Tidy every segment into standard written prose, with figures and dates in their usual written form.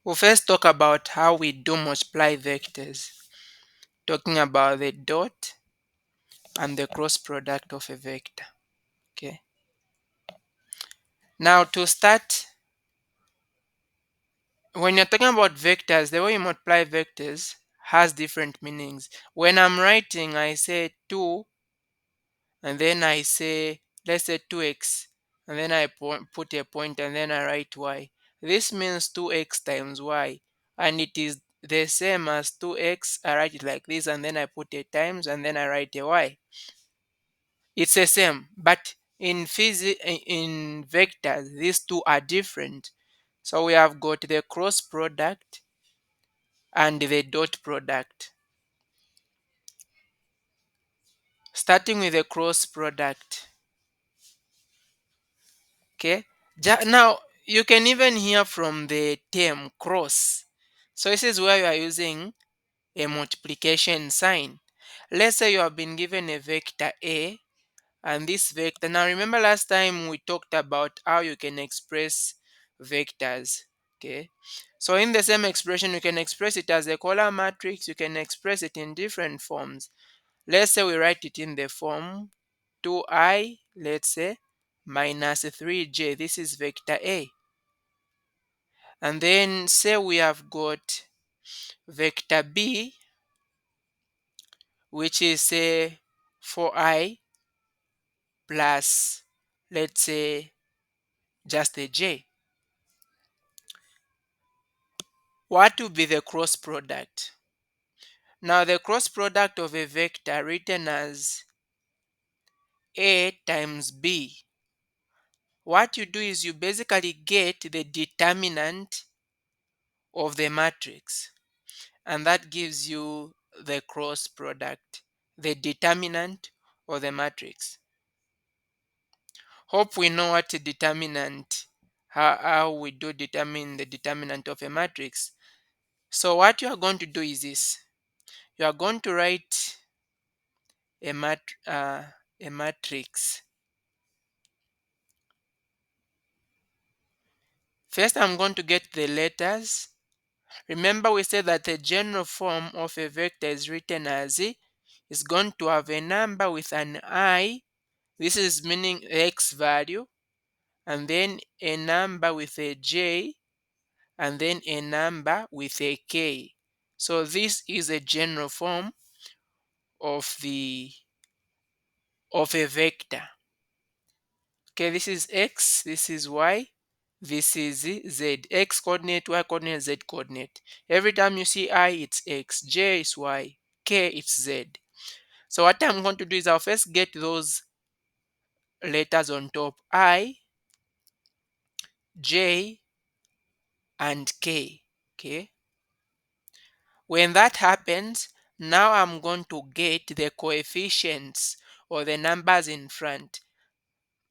We'll first talk about how we do multiply vectors, talking about the dot and the cross product of a vector. Okay. Now to start, when you're talking about vectors, the way you multiply vectors has different meanings. When I'm writing, I say 2 and then I say, let's say 2x, and then I put a point and then I write y. This means 2x times y, and it is the same as 2x. I write it like this and then I put a times and then I write a y. It's the same, but in vectors, these two are different. So we have got the cross product and the dot product. Starting with the cross product. Okay. Now you can even hear from the term cross. So this is where you are using a multiplication sign. Let's say you have been given a vector A and this vector. Now remember last time we talked about how you can express vectors. Okay. So in the same expression, you can express it as a column matrix. You can express it in different forms. Let's say we write it in the form 2i, let's say, minus 3j. This is vector A. And then say we have got vector B, which is say 4i plus, let's say, just a j. What would be the cross product? Now the cross product of a vector written as A times B, what you do is you basically get the determinant of the matrix, and that gives you the cross product, the determinant of the matrix. Hope we know what a determinant, how we do determine the determinant of a matrix. So what you are going to do is this. You are going to write a, a matrix. First, I'm going to get the letters. Remember we said that the general form of a vector is written as is going to have a number with an I. This is meaning x value, and then a number with a j, and then a number with a k. So this is a general form of the of a vector. Okay, this is x, this is y, this is z. X coordinate, y coordinate, z coordinate. Every time you see I, it's x, j is y, k it's z. So what I'm going to do is I'll first get those letters on top, I, j, and k. Okay. When that happens, now I'm going to get the coefficients or the numbers in front.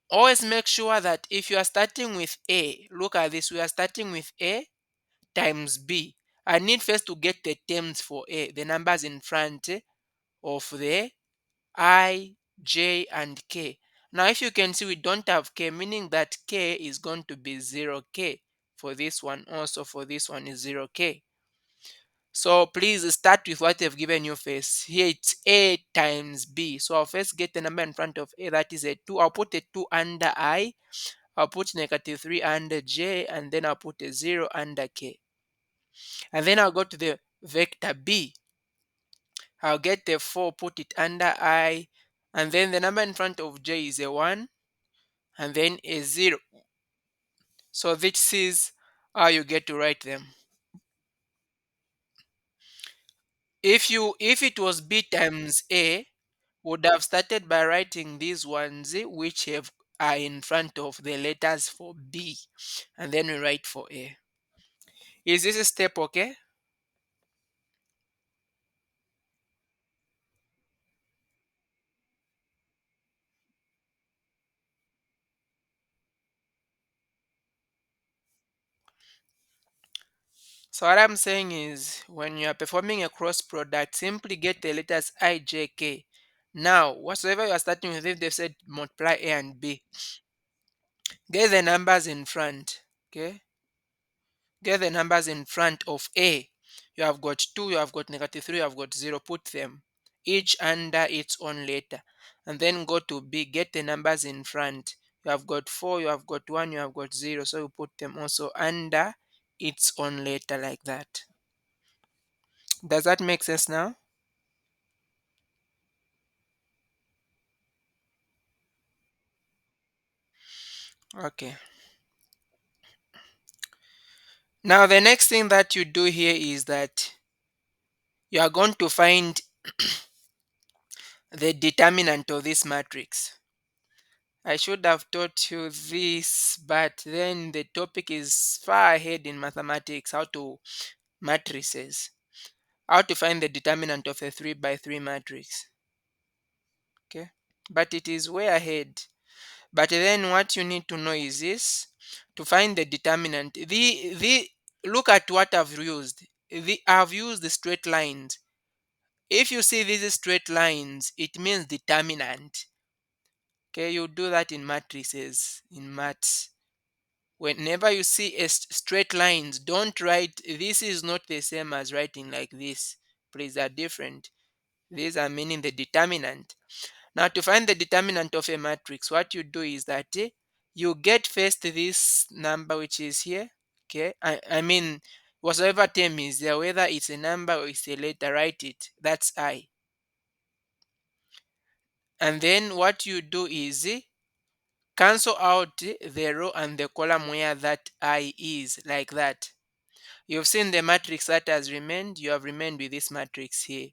Always make sure that if you are starting with A, look at this, we are starting with A times B. I need first to get the terms for A, the numbers in front of the I, J, and K. Now, if you can see, we don't have K, meaning that K is going to be 0K. For this one, also for this one is 0K. So please start with what they've given you first. Here it's A times B. So I'll first get the number in front of A, that is a 2. I'll put a 2 under I. I'll put negative 3 under J, and then I'll put a 0 under K. And then I'll go to the vector B. I'll get the 4, put it under I, and then the number in front of J is a 1, and then a 0. So this is how you get to write them. If it was B times A, would have started by writing these ones which are in front of the letters for B, and then we write for A. Is this a step okay? So what I'm saying is when you are performing a cross product, simply get the letters I, J, K. Now, whatsoever you are starting with, if they've said multiply A and B, get the numbers in front. Okay. Get the numbers in front of A. You have got 2, you have got -3, you have got 0. Put them each under its own letter. And then go to B. Get the numbers in front. You have got 4, you have got 1, you have got 0. So you put them also under its own letter like that. Does that make sense now? Okay. Now the next thing that you do here is that you are going to find the determinant of this matrix. I should have taught you this, but then the topic is far ahead in mathematics, how to matrices, how to find the determinant of a 3 by 3 matrix. Okay, but it is way ahead. But then what you need to know is this: to find the determinant. The Look at what I've used. I've used the straight lines. If you see these straight lines, it means determinant. Okay, you do that in matrices, in maths. Whenever you see straight lines, don't write this is not the same as writing like this. Please, are different. These are meaning the determinant. Now, to find the determinant of a matrix, what you do is that you get first this number which is here. Okay, I mean, whatsoever term is there, whether it's a number or it's a letter, write it. That's I. And then what you do is cancel out the row and the column where that I is, like that. You've seen the matrix that has remained. You have remained with this matrix here.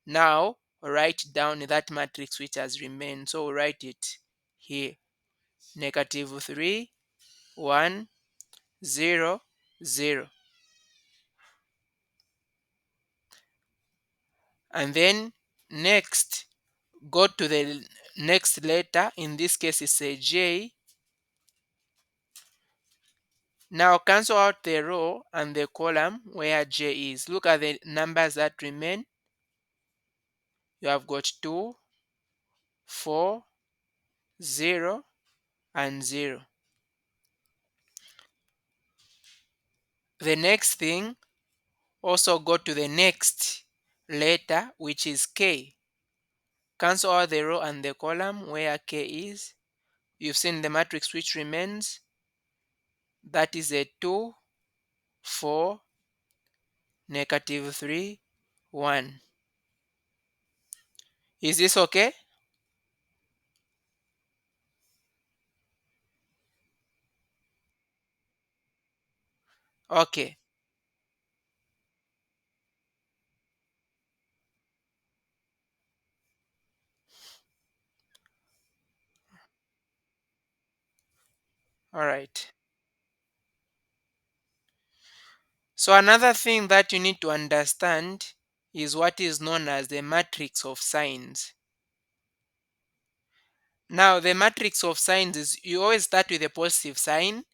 Now write down that matrix which has remained. So write it here: -3, 1, 0, 0. And then next, go to the next letter. In this case, it's a J. Now cancel out the row and the column where J is. Look at the numbers that remain. You have got 2, 4, 0, and 0. The next thing, also go to the next letter, which is K. Cancel out the row and the column where K is. You've seen the matrix which remains. That is a 2, 4, -3, 1. Is this okay? Okay. All right. So another thing that you need to understand is what is known as the matrix of signs. Now, the matrix of signs is you always start with a positive sign,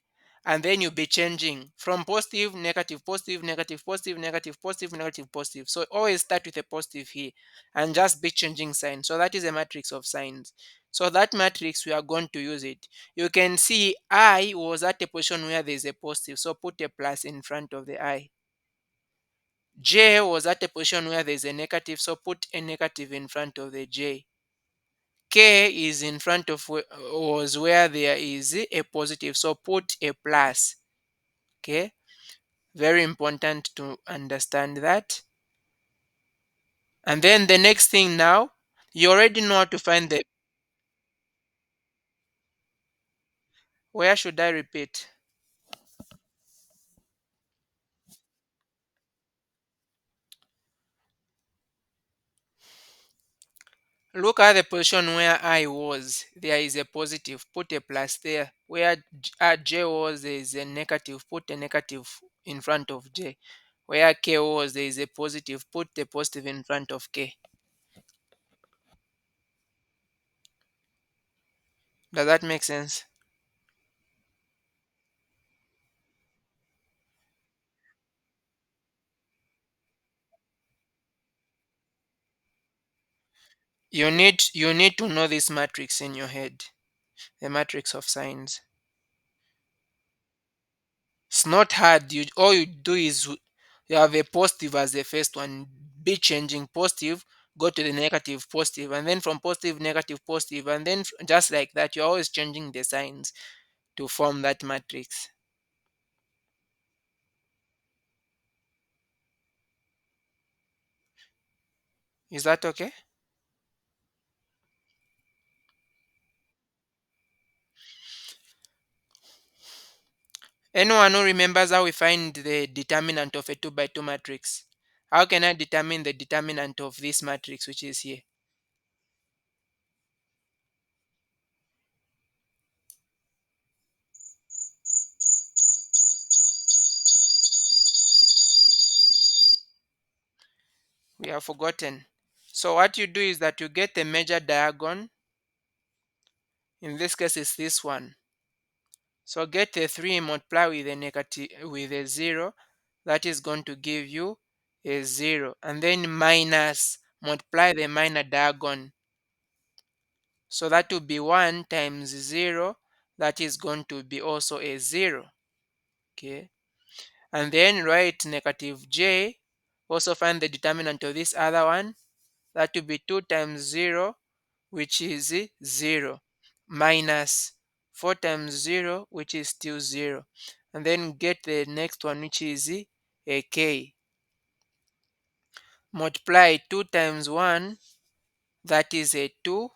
and then you'll be changing from positive, negative, positive, negative, positive, negative, positive, negative, positive. So always start with a positive here and just be changing signs. So that is a matrix of signs. So that matrix, we are going to use it. You can see I was at a position where there is a positive, so put a plus in front of the I. J was at a position where there is a negative, so put a negative in front of the J. K is in front of was where there is a positive, so put a plus. Okay, very important to understand that. And then the next thing, now you already know how to find the, where should I repeat? Look at the position where I was, there is a positive, put a plus there. Where J was, there is a negative, put a negative in front of J. Where K was, there is a positive, put the positive in front of K. Does that make sense? You need to know this matrix in your head, the matrix of signs. It's not hard. All you do is you have a positive as the first one, be changing positive, go to the negative positive, and then from positive, negative, positive, and then just like that, you're always changing the signs to form that matrix. Is that okay? Anyone who remembers how we find the determinant of a 2 by 2 matrix? How can I determine the determinant of this matrix which is here? We have forgotten. So what you do is that you get the major diagonal. In this case, it's this one. So get a 3, multiply with a negative with a 0. That is going to give you a 0. And then minus, multiply the minor diagonal. So that will be 1 times 0. That is going to be also a 0. Okay. And then write negative j. Also find the determinant of this other one. That will be 2 times 0, which is 0, minus 4 times 0, which is still 0. And then get the next one, which is a k. Multiply 2 times 1, that is a 2,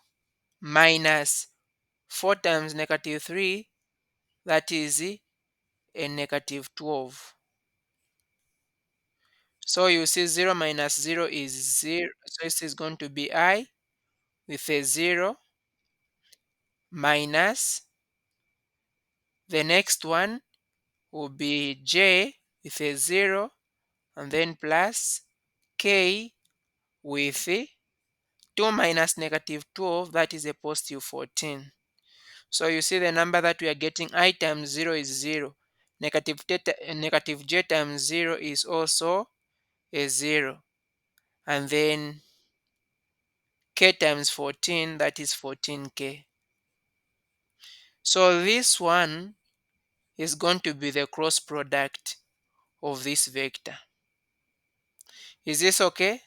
minus 4 times negative 3, that is a negative 12. So you see 0 minus 0 is 0. So this is going to be I with a 0, minus the next one will be j with a 0, and then plus k with 2 minus negative 12, that is a positive 14. So you see the number that we are getting, I times 0 is 0. Negative j times 0 is also a 0. And then k times 14, that is 14k. So this one is going to be the cross product of this vector. Is this okay?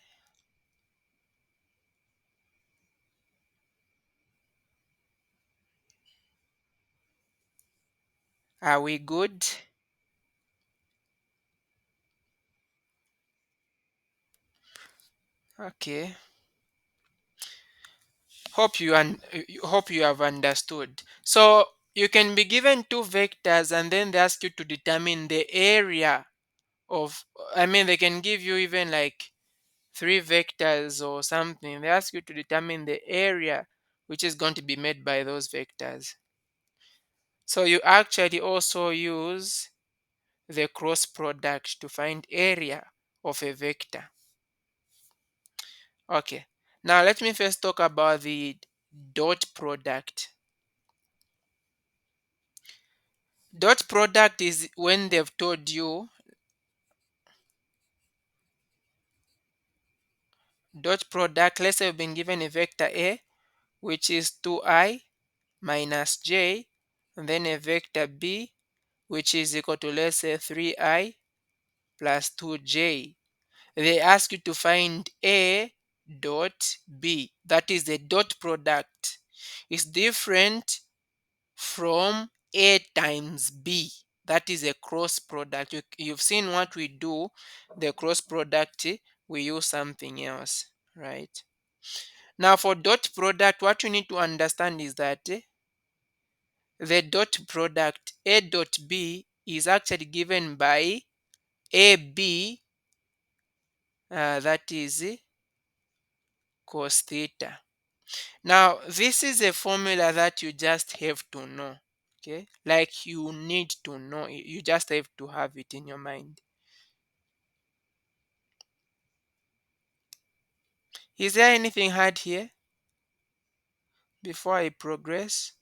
Are we good? Okay. Hope you have understood. So you can be given two vectors and then they ask you to determine the area of, I mean, they can give you even like three vectors or something. They ask you to determine the area which is going to be made by those vectors. So you actually also use the cross product to find area of a vector. Okay. Now let me first talk about the dot product. Dot product is when they've told you dot product. Let's say we've been given a vector A, which is 2i minus j, and then a vector B, which is equal to, let's say, 3i plus 2j. They ask you to find A dot B. That is the dot product. It's different from A times B. That is a cross product. You've seen what we do, the cross product, we use something else, right? Now for dot product, what you need to understand is that the dot product A dot B is actually given by AB, that is cos theta. Now this is a formula that you just have to know. Okay, like you need to know it. You just have to have it in your mind. Is there anything hard here before I progress?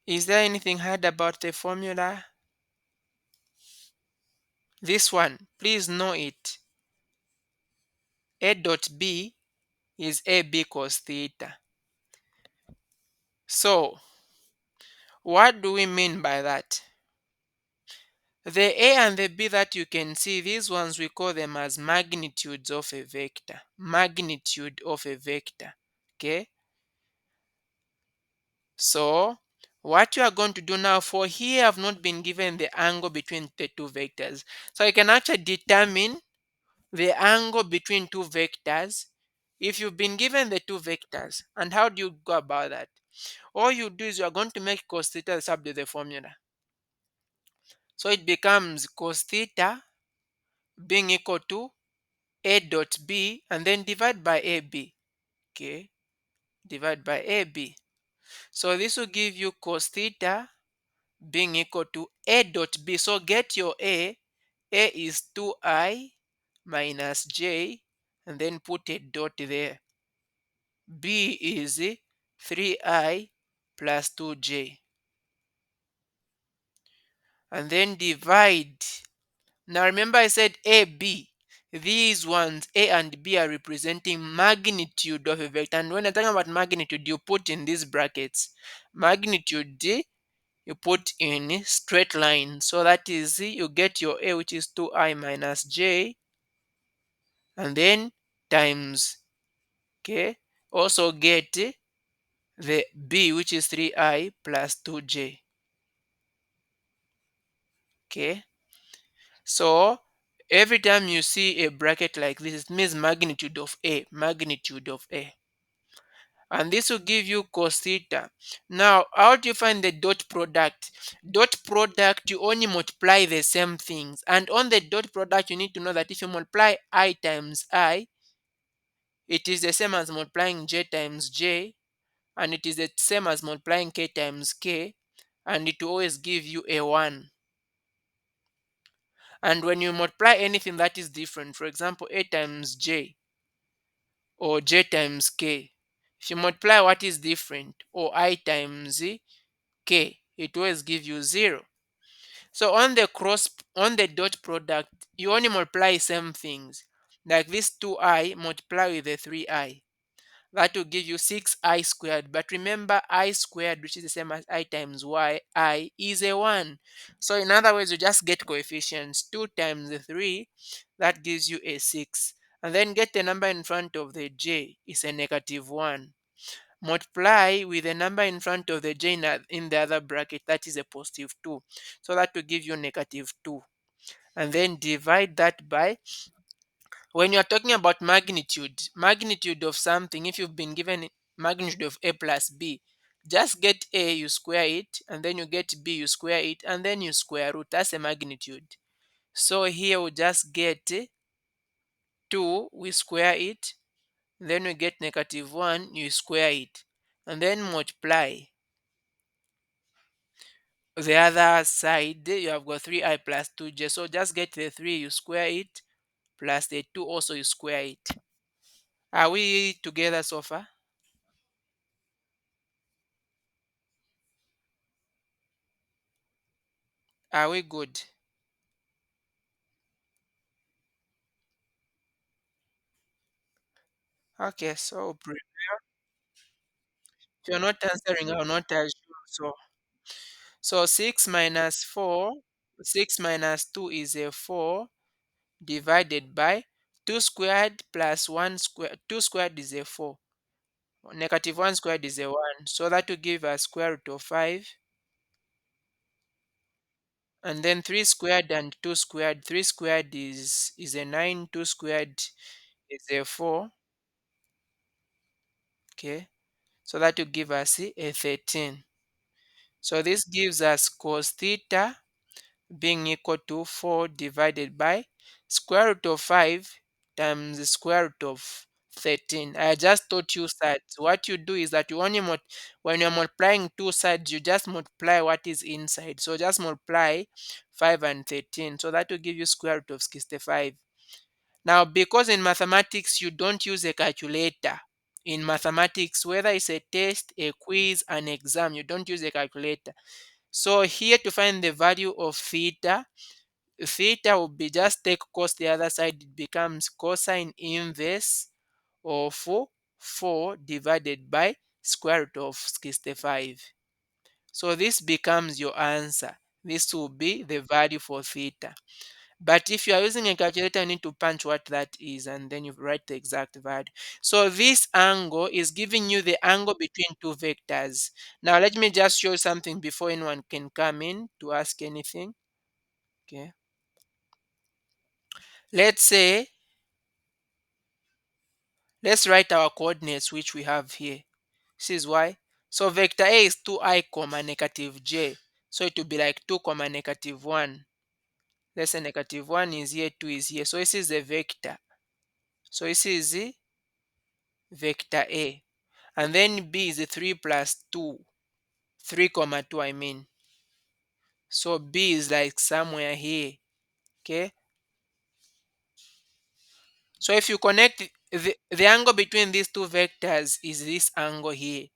Is there anything hard about the formula? This one, please know it. A dot B is AB cos theta. So What do we mean by that? The A and the B that you can see, these ones we call them as magnitudes of a vector. Magnitude of a vector. Okay? So, what you are going to do now, for here I've not been given the angle between the two vectors. So I can actually determine the angle between two vectors if you've been given the two vectors. And how do you go about that? All you do is you are going to make cos theta sub to the formula. So it becomes cos theta being equal to a dot b and then divide by ab. Okay, divide by ab. So this will give you cos theta being equal to a dot b. So get your a. A is 2I minus j, and then put a dot there. B is 3I plus 2j. And then divide. Now remember I said A, B. These ones, A and B, are representing magnitude of a vector. And when I'm talking about magnitude, you put in these brackets. Magnitude D, you put in straight line. So that is, you get your A, which is 2I minus j, and then times, okay, also get the B, which is 3I plus 2j. Okay, so every time you see a bracket like this, it means magnitude of A, magnitude of A. And this will give you cos theta. Now, how do you find the dot product? Dot product, you only multiply the same things. And on the dot product, you need to know that if you multiply I times I, it is the same as multiplying j times j, and it is the same as multiplying k times k, and it will always give you a 1. And when you multiply anything that is different, for example, a times j or j times k, if you multiply what is different, or I times k, it always give you 0. So on the dot product, you only multiply same things. Like this 2I multiply with the 3I. That will give you 6I squared. But remember, I squared, which is the same as I times y, I is a 1. So in other words, you just get coefficients. 2 times the 3, that gives you a 6. And then get the number in front of the j is a negative 1. Multiply with the number in front of the j in the other bracket, that is a positive 2. So that will give you negative 2. And then divide that by, when you're talking about magnitude of something, if you've been given magnitude of a plus b, just get a, you square it, and then you get b, you square it, and then you square root. That's a magnitude. So here we just get 2, we square it, then we get negative 1, you square it, and then multiply. The other side, you have got 3I plus 2j. So just get the 3, you square it, plus the 2, also you square it. Are we together so far? Are we good? Okay, so if you're not answering, I'll not assume. So 6 minus 4, 6 minus 2 is a 4 divided by 2 squared plus 1 squared. 2 squared is a 4. Negative 1 squared is a 1. So that will give us square root of 5. And then 3 squared and 2 squared. 3 squared is a 9. 2 squared is a 4. Okay. So that will give us a 13. So this gives us cos theta being equal to 4 divided by square root of 5 times the square root of 13. I just taught you sides. What you do is that you only when you're multiplying two sides, you just multiply what is inside. So just multiply 5 and 13. So that will give you square root of 65. Now, because in mathematics you don't use a calculator, in mathematics, whether it's a test, a quiz, an exam, you don't use a calculator. So here to find the value of theta, theta will be just take cos the other side, it becomes cosine inverse of 4 divided by square root of 65. So this becomes your answer. This will be the value for theta. But if you are using a calculator, you need to punch what that is and then you write the exact value. So this angle is giving you the angle between two vectors. Now let me just show something before anyone can come in to ask anything. Okay. Let's say, let's write our coordinates which we have here. This is y. So vector A is 2i comma negative j. So it will be like 2 comma negative 1. Let's say negative 1 is here, 2 is here. So this is the vector. So this is the vector A. And then B is 3 plus 2. 3 comma 2 I mean. So B is like somewhere here. Okay. So if you connect the angle between these two vectors is this angle here.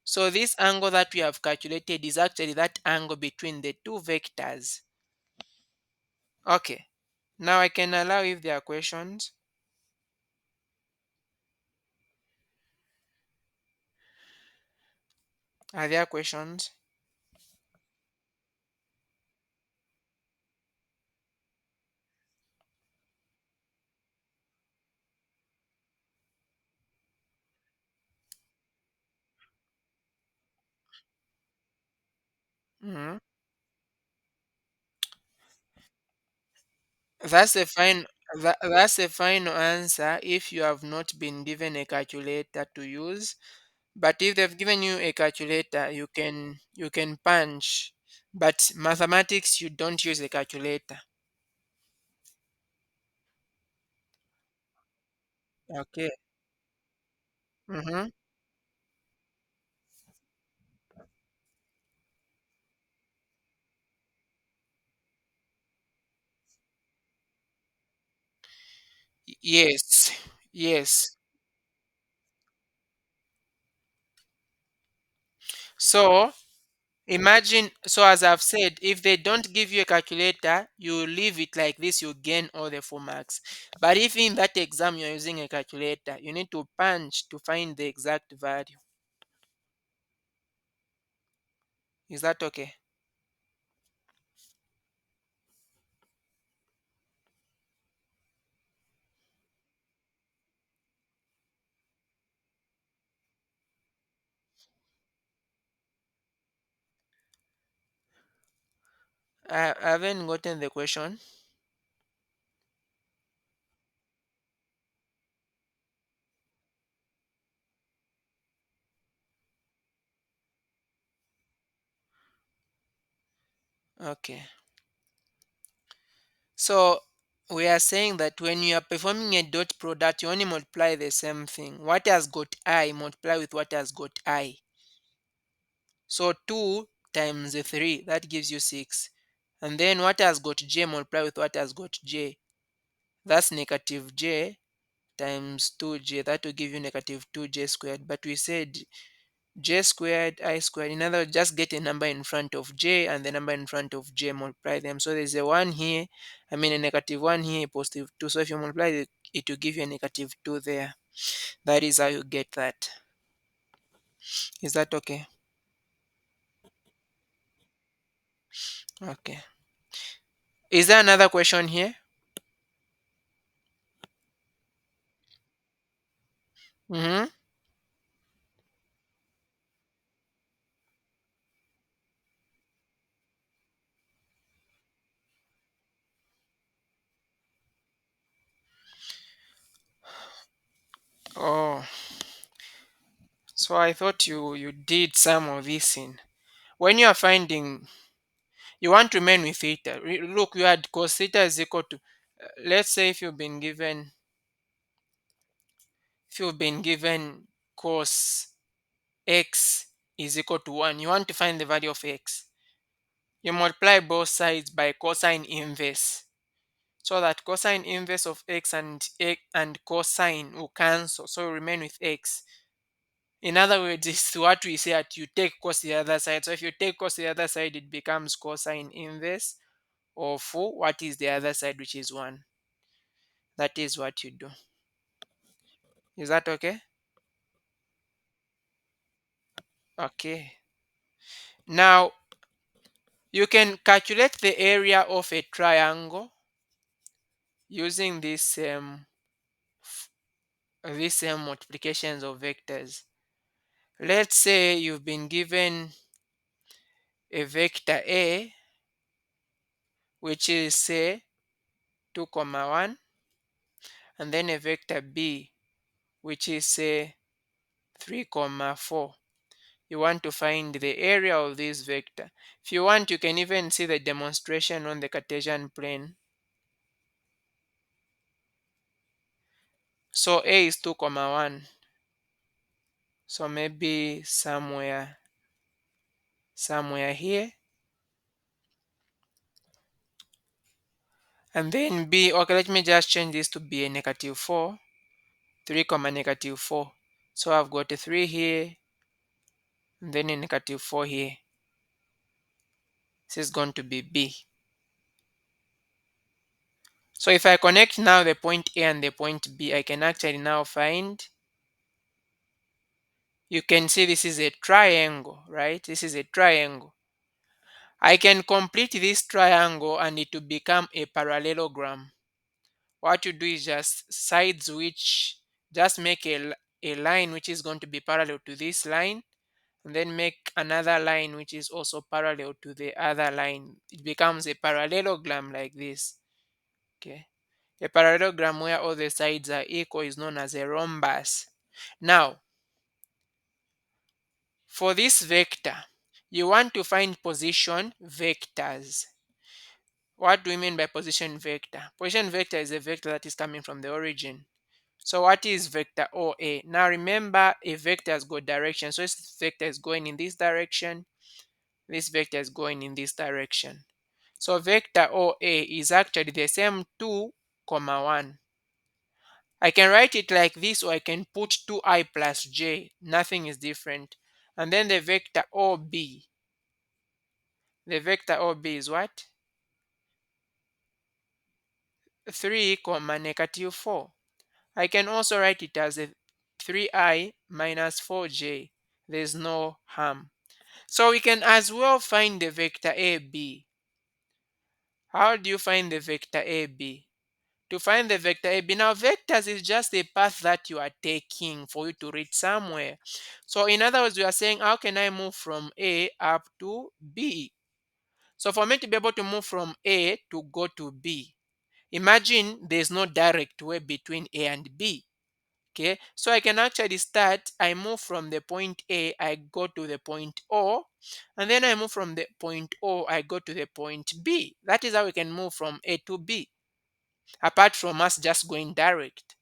So this angle that we have calculated is actually that angle between the two vectors. Okay. Now I can allow if there are questions. Are there questions? Mhm. That's the fine. That's the final answer if you have not been given a calculator to use. But if they've given you a calculator, you can punch. But mathematics, you don't use a calculator. Okay. Mm-hmm. Yes. Yes. So imagine, so as I've said, if they don't give you a calculator, you leave it like this, you gain all the 4 marks. But if in that exam you're using a calculator, you need to punch to find the exact value. Is that okay? I haven't gotten the question. Okay. So we are saying that when you are performing a dot product, you only multiply the same thing. What has got I, multiply with what has got I. So 2 times 3, that gives you 6. And then what has got j, multiply with what has got j. That's negative j times 2j. That will give you negative 2j squared. But we said j squared, I squared. In other words, just get a number in front of j and the number in front of j, multiply them. So there's a 1 here, I mean a negative 1 here, a positive 2. So if you multiply it, it will give you a negative 2 there. That is how you get that. Is that okay? Okay. Is there another question here? Mm-hmm. Oh, so I thought you did some of this in when you are finding you want to remain with theta. Look, you had cos theta is equal to let's say if you've been given cos x is equal to 1, you want to find the value of x. You multiply both sides by cosine inverse so that cosine inverse of x and cosine will cancel, so you remain with x. In other words, it's what we say that you take cos the other side. So if you take cos the other side, it becomes cosine inverse of what is the other side, which is 1. That is what you do. Is that okay? Okay. Now, you can calculate the area of a triangle using these multiplications of vectors. Let's say you've been given a vector A, which is say 2 comma 1, and then a vector B, which is say 3 comma 4. You want to find the area of this vector. If you want, you can even see the demonstration on the Cartesian plane. So A is 2 comma 1. So maybe somewhere here. And then B, okay, let me just change this to be a negative 4. 3 comma negative 4. So I've got a 3 here, and then a negative 4 here. This is going to be B. So if I connect now the point A and the point B, I can actually now find, you can see this is a triangle, right? This is a triangle. I can complete this triangle and it will become a parallelogram. What you do is just sides which, just make a line which is going to be parallel to this line, and then make another line which is also parallel to the other line. It becomes a parallelogram like this. Okay. A parallelogram where all the sides are equal is known as a rhombus. Now, for this vector, you want to find position vectors. What do we mean by position vector? Position vector is a vector that is coming from the origin. So what is vector OA? Now remember, a vector has got direction. So this vector is going in this direction. This vector is going in this direction. So vector OA is actually the same 2 comma 1. I can write it like this, or I can put 2i plus j. Nothing is different. And then the vector OB. The vector OB is what? 3 comma negative 4. I can also write it as a 3i minus 4j. There's no harm. So we can as well find the vector AB. How do you find the vector AB? To find the vector AB, now vectors is just a path that you are taking for you to reach somewhere. So in other words, we are saying, how can I move from A up to B? So for me to be able to move from A to go to B, imagine there's no direct way between A and B. Okay, so I can actually start, I move from the point A, I go to the point O, and then I move from the point O, I go to the point B. That is how we can move from A to B, apart from us just going direct.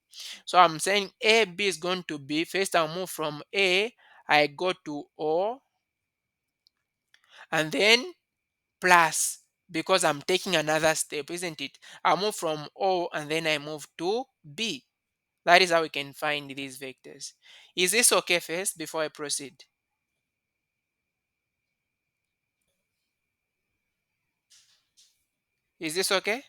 So I'm saying AB is going to be, first I'll move from A, I go to O, and then plus, because I'm taking another step, isn't it? I move from O and then I move to B. That is how we can find these vectors. Is this okay first before I proceed? Is this okay?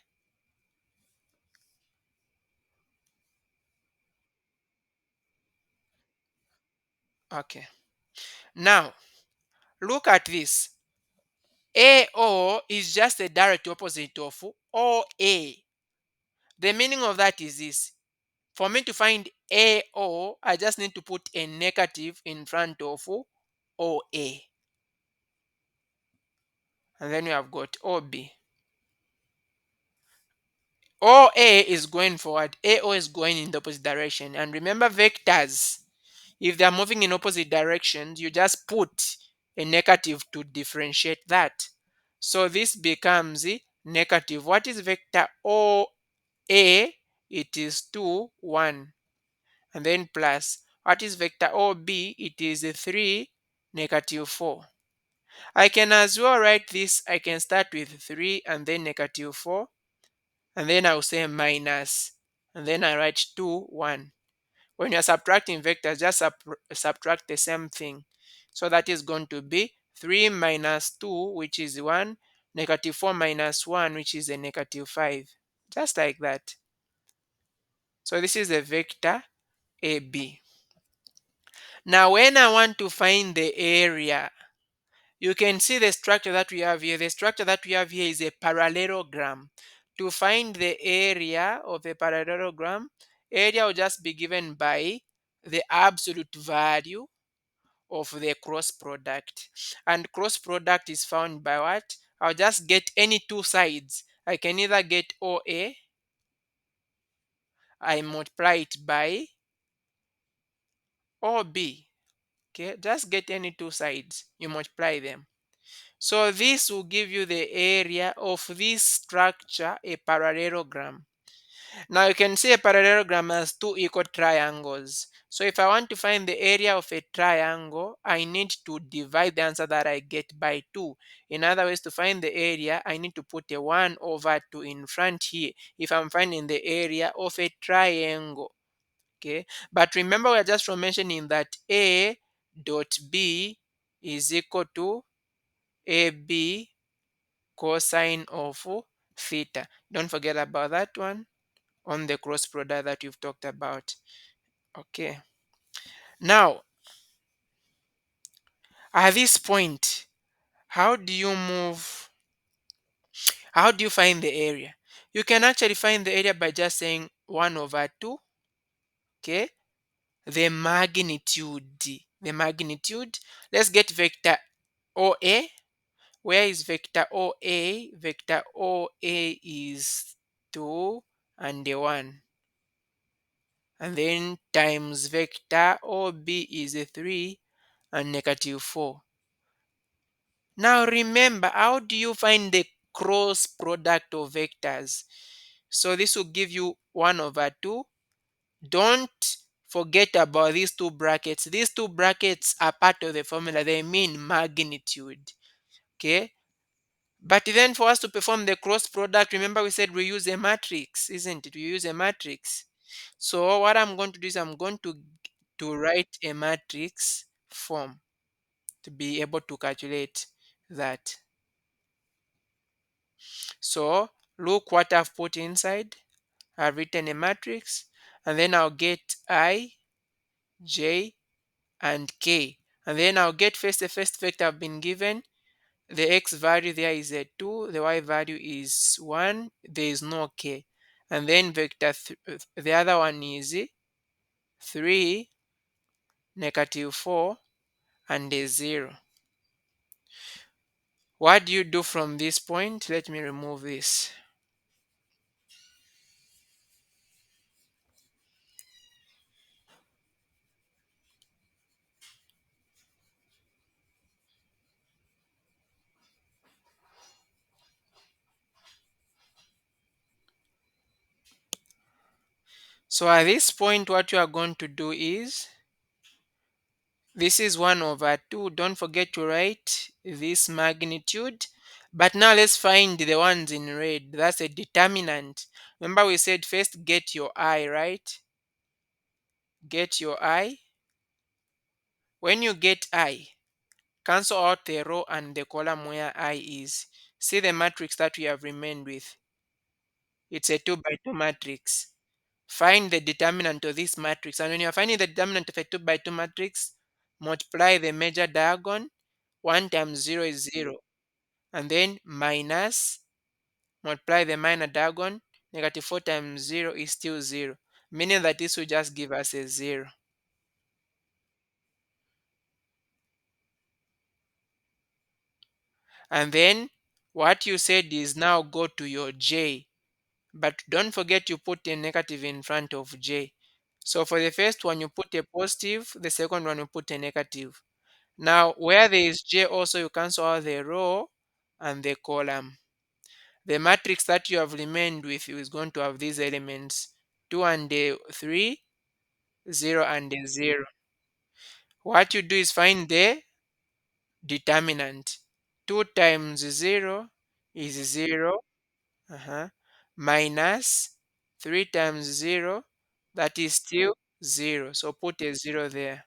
Okay. Now, look at this. AO is just a direct opposite of OA. The meaning of that is this. For me to find AO, I just need to put a negative in front of OA. And then we have got OB. OA is going forward, AO is going in the opposite direction. And remember, vectors, if they are moving in opposite directions, you just put a negative to differentiate that. So this becomes negative. What is vector OA? It is 2, 1. And then plus. What is vector OB? It is 3, negative 4. I can as well write this. I can start with 3 and then negative 4. And then I'll say minus. And then I write 2, 1. When you're subtracting vectors, just subtract the same thing. So that is going to be 3 minus 2, which is 1, negative 4 minus 1, which is a negative 5. Just like that. So this is the vector AB. Now, when I want to find the area, You can see the structure that we have here. The structure that we have here is a parallelogram. To find the area of a parallelogram, area will just be given by the absolute value of the cross product. And cross product is found by what? I'll just get any two sides. I can either get OA, I multiply it by OB. Okay, just get any two sides, you multiply them. So this will give you the area of this structure, a parallelogram. Now you can see a parallelogram has two equal triangles. So if I want to find the area of a triangle, I need to divide the answer that I get by 2. In other words, to find the area, I need to put a 1 over 2 in front here if I'm finding the area of a triangle. Okay, but remember we're just from mentioning that A dot B is equal to AB cosine of theta. Don't forget about that one on the cross product that you've talked about. Okay. Now, at this point, how do you move? How do you find the area? You can actually find the area by just saying 1 over 2, okay? The magnitude. The magnitude. Let's get vector OA. Where is vector OA? Vector OA is 2 and a 1. And then times vector OB is a 3 and negative 4. Now remember, how do you find the cross product of vectors? So this will give you 1 over 2. Don't forget about these two brackets. These two brackets are part of the formula. They mean magnitude. Okay. But then for us to perform the cross product, remember we said we use a matrix, isn't it? We use a matrix. So what I'm going to do is I'm going to write a matrix form to be able to calculate that. So look what I've put inside. I've written a matrix and then I'll get I, J, and K. And then I'll get first the first vector I've been given. The X value there is a 2, the Y value is 1, there is no K. And then the other one is 3, negative 4, and a 0. What do you do from this point? Let me remove this. So at this point, what you are going to do is, this is 1 over 2. Don't forget to write this magnitude. But now let's find the ones in red. That's a determinant. Remember we said first get your I, right? Get your I. When you get I, cancel out the row and the column where I is. See the matrix that we have remained with. It's a 2 by 2 matrix. Find the determinant of this matrix. And when you're finding the determinant of a 2 by 2 matrix, multiply the major diagonal. 1 times 0 is 0. And then minus, multiply the minor diagonal. Negative 4 times 0 is still 0. Meaning that this will just give us a 0. And then what you said is now go to your J. But don't forget you put a negative in front of J. So for the first one, you put a positive. The second one, you put a negative. Now, where there is J also, you cancel out the row and the column. The matrix that you have remained with is going to have these elements 2 and a 3, 0 and a 0. What you do is find the determinant. 2 times 0 is 0, uh-huh, minus 3 times 0, that is still 0. So put a 0 there.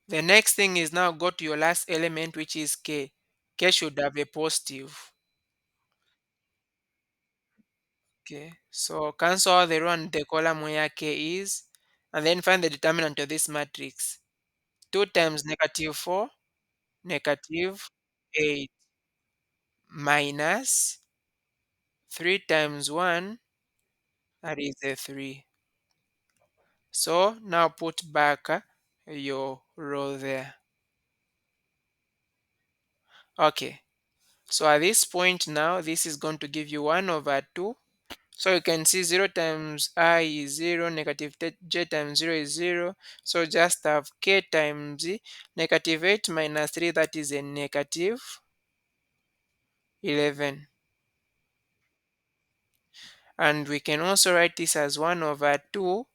The next thing is now go to your last element, which is K. K should have a positive. Okay, so cancel all the row and the column where K is. and then find the determinant of this matrix. 2 times negative 4, negative 8, minus 3 times 1, that is a 3. So now put back your row there. Okay. So at this point now, this is going to give you 1 over 2. So you can see 0 times I is 0, negative j times 0 is 0. So just have k times negative 8 minus 3, that is a negative 11. And we can also write this as 1 over 2.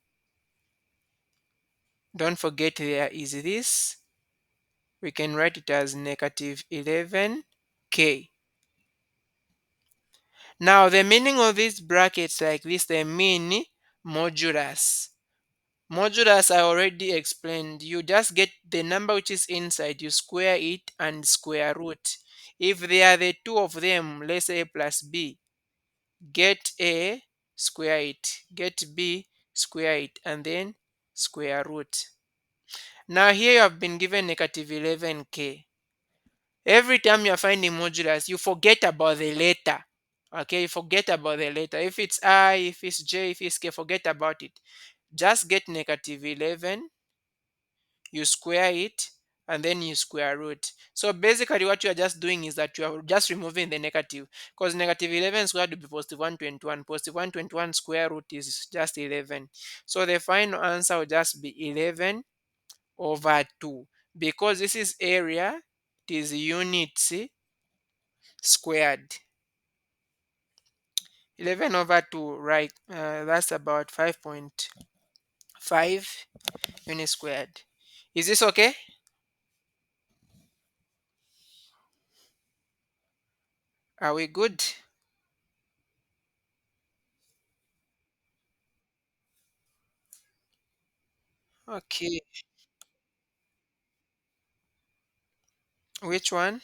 Don't forget there is this. We can write it as negative 11k. Now the meaning of these brackets like this, they mean modulus. Modulus I already explained. You just get the number which is inside, you square it and square root. If they are the two of them, let's say a plus b, get a, square it, get b, square it, and then square root. Now here you have been given negative 11k. Every time you're finding modulus, you forget about the letter. Okay, you forget about the letter. If it's I, if it's j, if it's k, forget about it. Just get negative 11, you square it, and then you square root. So basically what you are just doing is that you are just removing the negative, because negative 11 squared will be positive 121. Positive 121 square root is just 11. So the final answer will just be 11 over 2. Because this is area, it is units squared. 11 over 2, right? That's about 5.5 units squared. Is this okay? Are we good? Okay. Which one?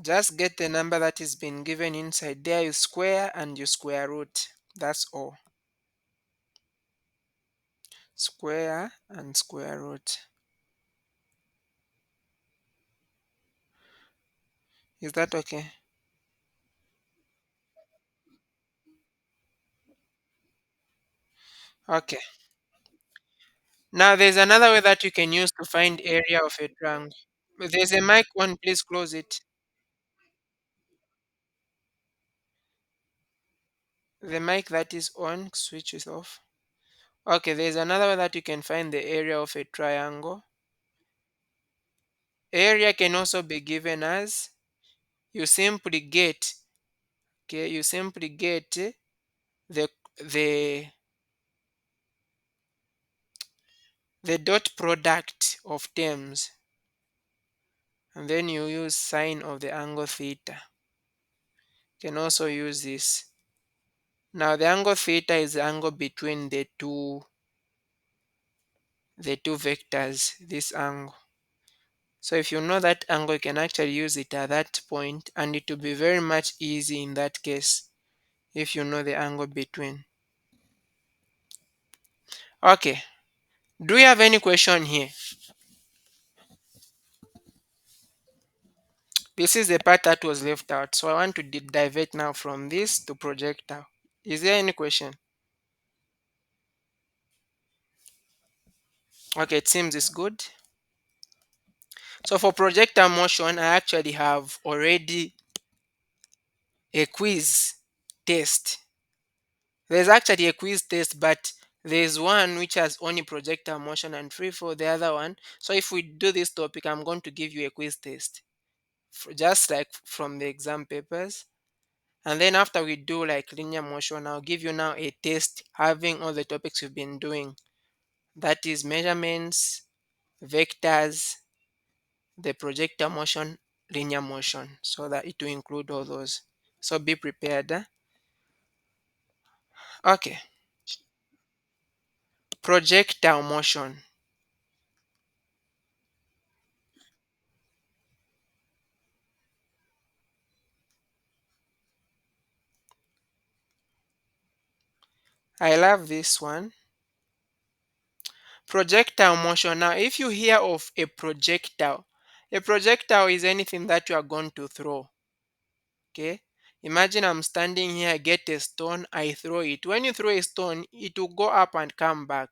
Just get the number that is been given inside there, you square and you square root. That's all. Square and square root. Is that okay? Okay. Now there's another way that you can use to find area of a triangle. There's a mic on, please close it. The mic that is on, switch it off. Okay, there's another way that you can find the area of a triangle. Area can also be given as, you simply get, okay, you simply get the the the dot product of terms, and then you use sine of the angle theta. You can also use this. Now the angle theta is the angle between the two vectors, this angle. So if you know that angle, you can actually use it at that point, and it will be very much easy in that case if you know the angle between. Okay. Do you have any question here? This is the part that was left out. So I want to divert now from this to projectile. Is there any question? Okay, it seems it's good. So for projectile motion, I actually have already a quiz test. There's actually a quiz test, but there's one which has only projectile motion and free for the other one. So if we do this topic, I'm going to give you a quiz test, just like from the exam papers. And then after we do like linear motion, I'll give you now a test having all the topics we've been doing. That is measurements, vectors, the projectile motion, linear motion, so that it will include all those. So be prepared. Okay, projectile motion. I love this one. Projectile motion. Now, if you hear of a projectile is anything that you are going to throw. Okay. Imagine I'm standing here, I get a stone, I throw it. When you throw a stone, it will go up and come back.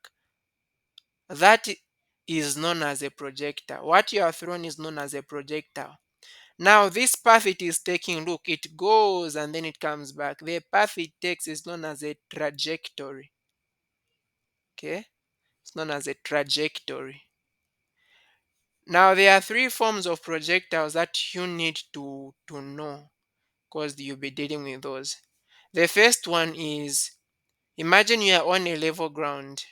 That is known as a projectile. What you have thrown is known as a projectile. Now, this path it is taking, look, it goes and then it comes back. The path it takes is known as a trajectory. Okay, it's known as a trajectory. Now, there are three forms of projectiles that you need to know because you'll be dealing with those. The first one is, imagine you are on a level ground.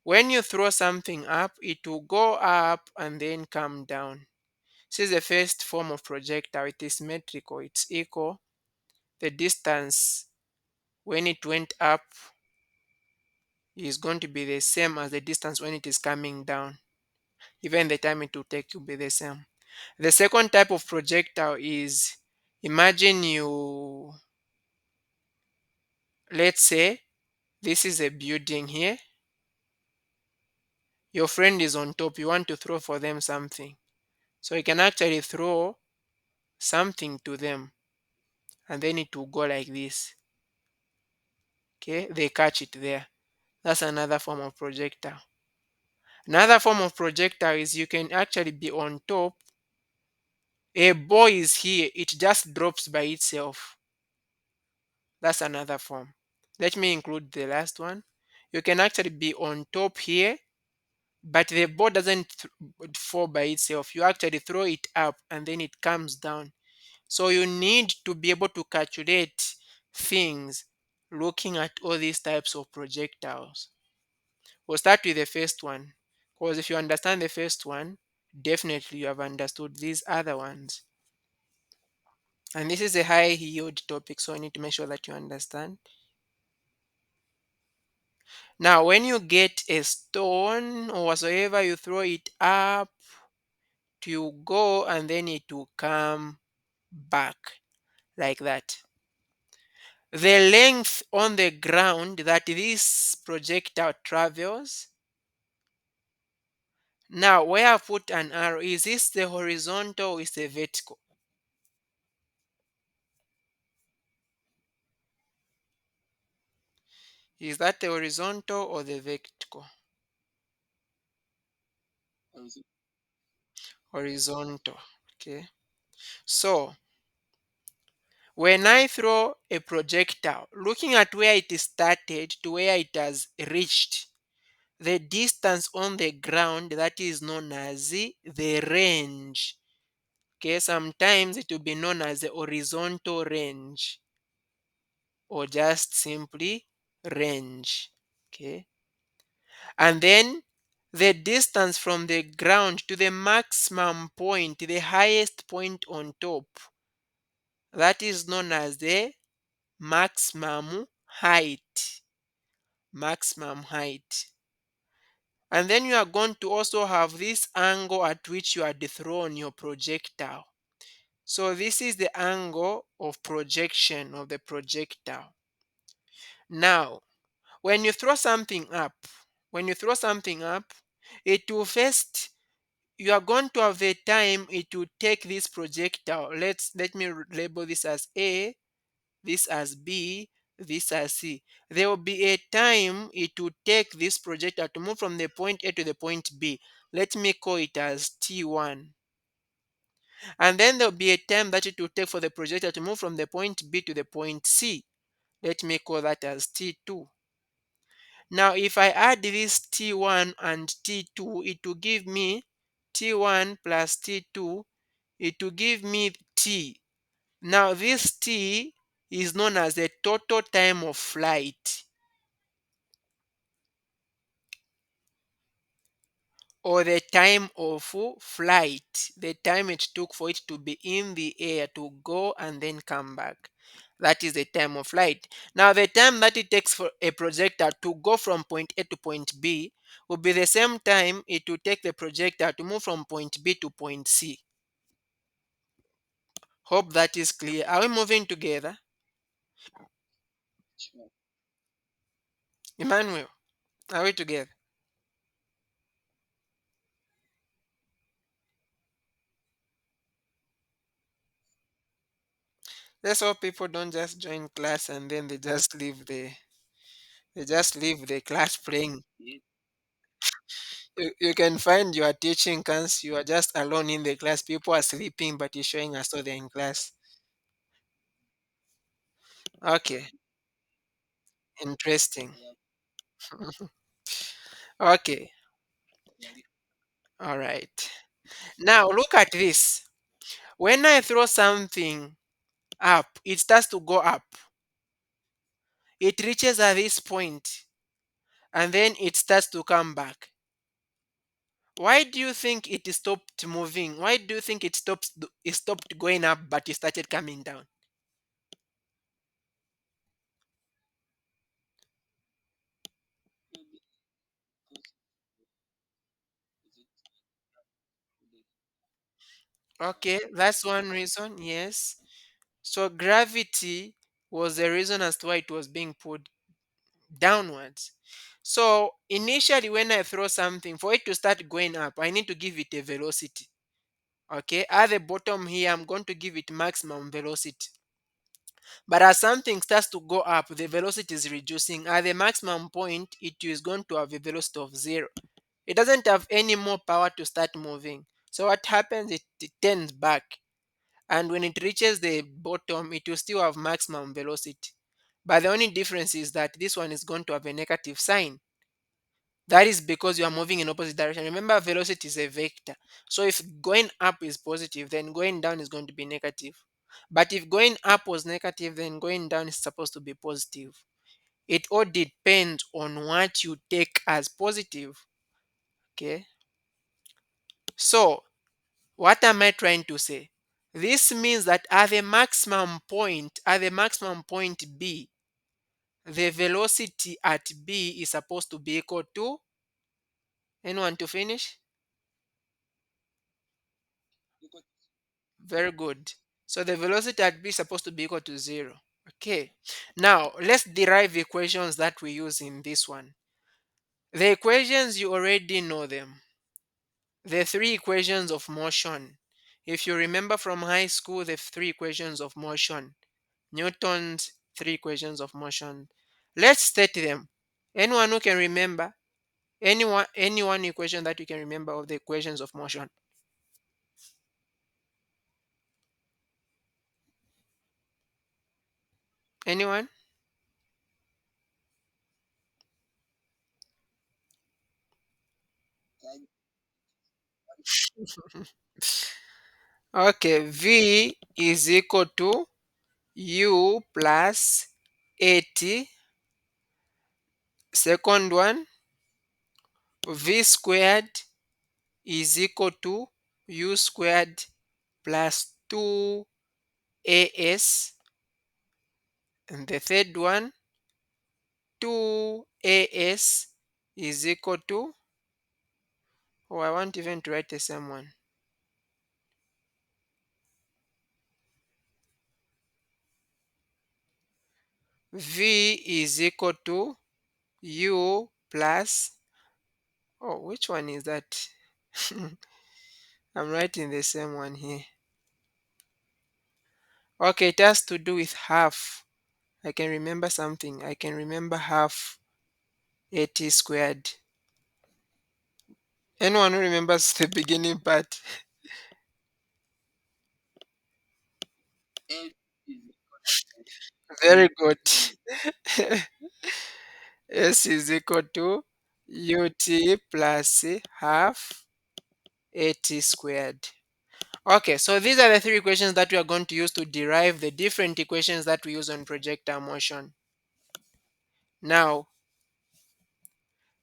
When you throw something up, it will go up and then come down. This is the first form of projectile. It is symmetrical. It's equal. The distance when it went up is going to be the same as the distance when it is coming down. Even the time it will take will be the same. The second type of projectile is, imagine you, let's say this is a building here. Your friend is on top. You want to throw for them something. So you can actually throw something to them and then it will go like this. Okay, they catch it there. That's another form of projectile. Another form of projectile is you can actually be on top. A ball is here, it just drops by itself. That's another form. Let me include the last one. You can actually be on top here, but the ball doesn't fall by itself. You actually throw it up and then it comes down. So you need to be able to calculate things looking at all these types of projectiles. We'll start with the first one. Because if you understand the first one, definitely you have understood these other ones. And this is a high yield topic, so I need to make sure that you understand. Now, when you get a stone or whatsoever, you throw it up to go and then it will come back like that. The length on the ground that this projectile travels. Now, where I put an arrow, is this the horizontal or is the vertical? Is that the horizontal or the vertical? Horizontal. Okay. So, when I throw a projectile, looking at where it started to where it has reached, the distance on the ground that is known as the range. Okay, sometimes it will be known as the horizontal range or just simply range. Okay, and then the distance from the ground to the maximum point, the highest point on top, that is known as the maximum height. Maximum height. And then you are going to also have this angle at which you are thrown your projectile. So this is the angle of projection of the projectile. Now, when you throw something up, when you throw something up, it will first, you are going to have the time it will take this projectile. Let me label this as A, this as B, this as C. There will be a time it will take this projectile to move from the point A to the point B. Let me call it as T1. And then there will be a time that it will take for the projectile to move from the point B to the point C. Let me call that as T2. Now, if I add this T1 and T2, it will give me T1 plus T2. It will give me T. Now, this T is known as the total time of flight or the time of flight, the time it took for it to be in the air to go and then come back. That is the time of flight. Now, the time that it takes for a projectile to go from point A to point B will be the same time it will take the projectile to move from point B to point C. Hope that is clear. Are we moving together? Emmanuel, are we together? That's why people don't just join class and then they just leave the class playing. You can find you are teaching cans, you are just alone in the class. People are sleeping, but you're showing us so they're in class. Okay, interesting. Okay, all right. Now look at this. When I throw something up, it starts to go up. It reaches at this point, and then it starts to come back. Why do you think it stopped moving? Why do you think it stopped going up but it started coming down? Okay, that's one reason. Yes. So gravity was the reason as to why it was being pulled downwards. So initially when I throw something, for it to start going up, I need to give it a velocity. Okay, at the bottom here, I'm going to give it maximum velocity. But as something starts to go up, the velocity is reducing. At the maximum point, it is going to have a velocity of zero. It doesn't have any more power to start moving. So what happens? It turns back. And when it reaches the bottom, it will still have maximum velocity. But the only difference is that this one is going to have a negative sign. That is because you are moving in opposite direction. Remember, velocity is a vector. So if going up is positive, then going down is going to be negative. But if going up was negative, then going down is supposed to be positive. It all depends on what you take as positive. Okay. So what am I trying to say? This means that at the maximum point B, the velocity at B is supposed to be equal to, anyone to finish? Very good. So the velocity at B is supposed to be equal to zero. Okay. Now let's derive equations that we use in this one. The equations you already know them. The three equations of motion. If you remember from high school, the three equations of motion. Newton's three equations of motion. Let's state them. Anyone who can remember, any one equation that you can remember of the equations of motion. Anyone? Okay, V is equal to U plus 80. Second one, V squared is equal to U squared plus 2AS. And the third one, 2AS is equal to, oh, I want even to write the same one. V is equal to U plus, oh, which one is that? I'm writing the same one here. Okay, it has to do with half. I can remember something. I can remember half 80 squared. Anyone who remembers the beginning part? Very good. S is equal to ut plus half 80 squared. Okay, so these are the three equations that we are going to use to derive the different equations that we use on projectile motion. Now,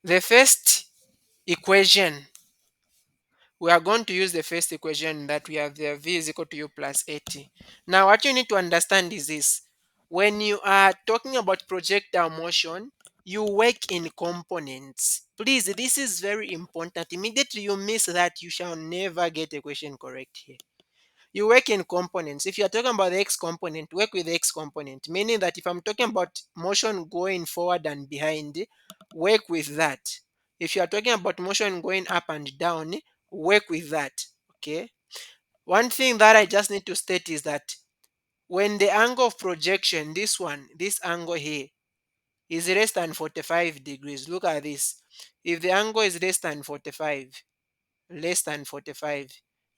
the first equation, we are going to use the first equation that we have there, V is equal to U plus 80. Now, what you need to understand is this. When you are talking about projectile motion, you work in components. Please, this is very important. Immediately you miss that, you shall never get a question correct here. You work in components. If you're talking about the x component, work with the x component. Meaning that if I'm talking about motion going forward and behind, work with that. If you are talking about motion going up and down, work with that. Okay. One thing that I just need to state is that when the angle of projection, this one, this angle here, is less than 45 degrees, look at this. If the angle is less than 45,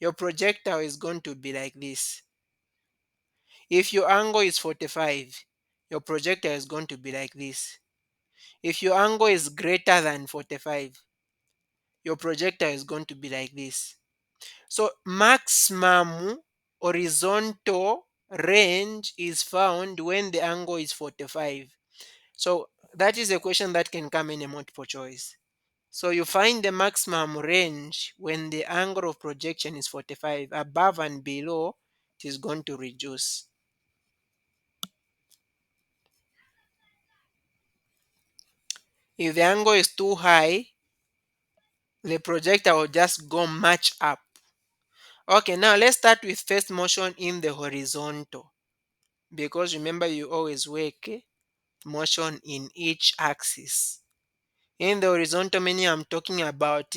your projectile is going to be like this. If your angle is 45, your projectile is going to be like this. If your angle is greater than 45, your projectile is going to be like this. So maximum horizontal range is found when the angle is 45. So that is a question that can come in a multiple choice. So you find the maximum range when the angle of projection is 45. Above and below, it is going to reduce. If the angle is too high, the projector will just go much up. Okay, now let's start with first motion in the horizontal. Because remember, you always work motion in each axis. In the horizontal, meaning I'm talking about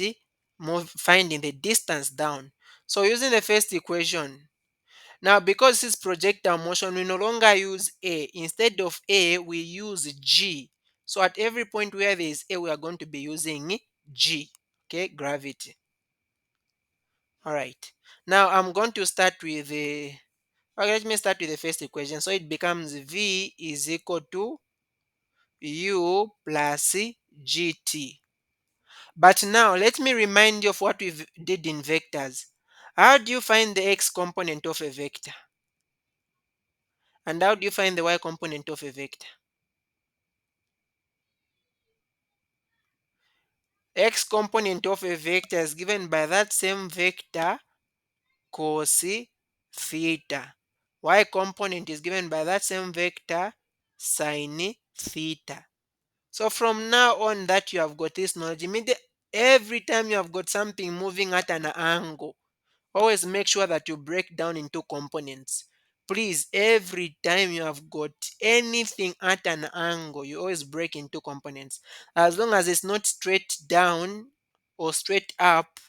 finding the distance down. So using the first equation, now because this is projectile motion, we no longer use A. Instead of A, we use G. So at every point where there is A, we are going to be using G. Okay, gravity. All right. Now I'm going to start with the, okay, let me start with the first equation. So it becomes V is equal to U plus GT. But now let me remind you of what we did in vectors. How do you find the x component of a vector? And how do you find the y component of a vector? X component of a vector is given by that same vector cos theta. Y component is given by that same vector sin theta. So from now on that you have got this knowledge, every time you have got something moving at an angle, always make sure that you break down into components. Please, every time you have got anything at an angle, you always break into components. As long as it's not straight down or straight up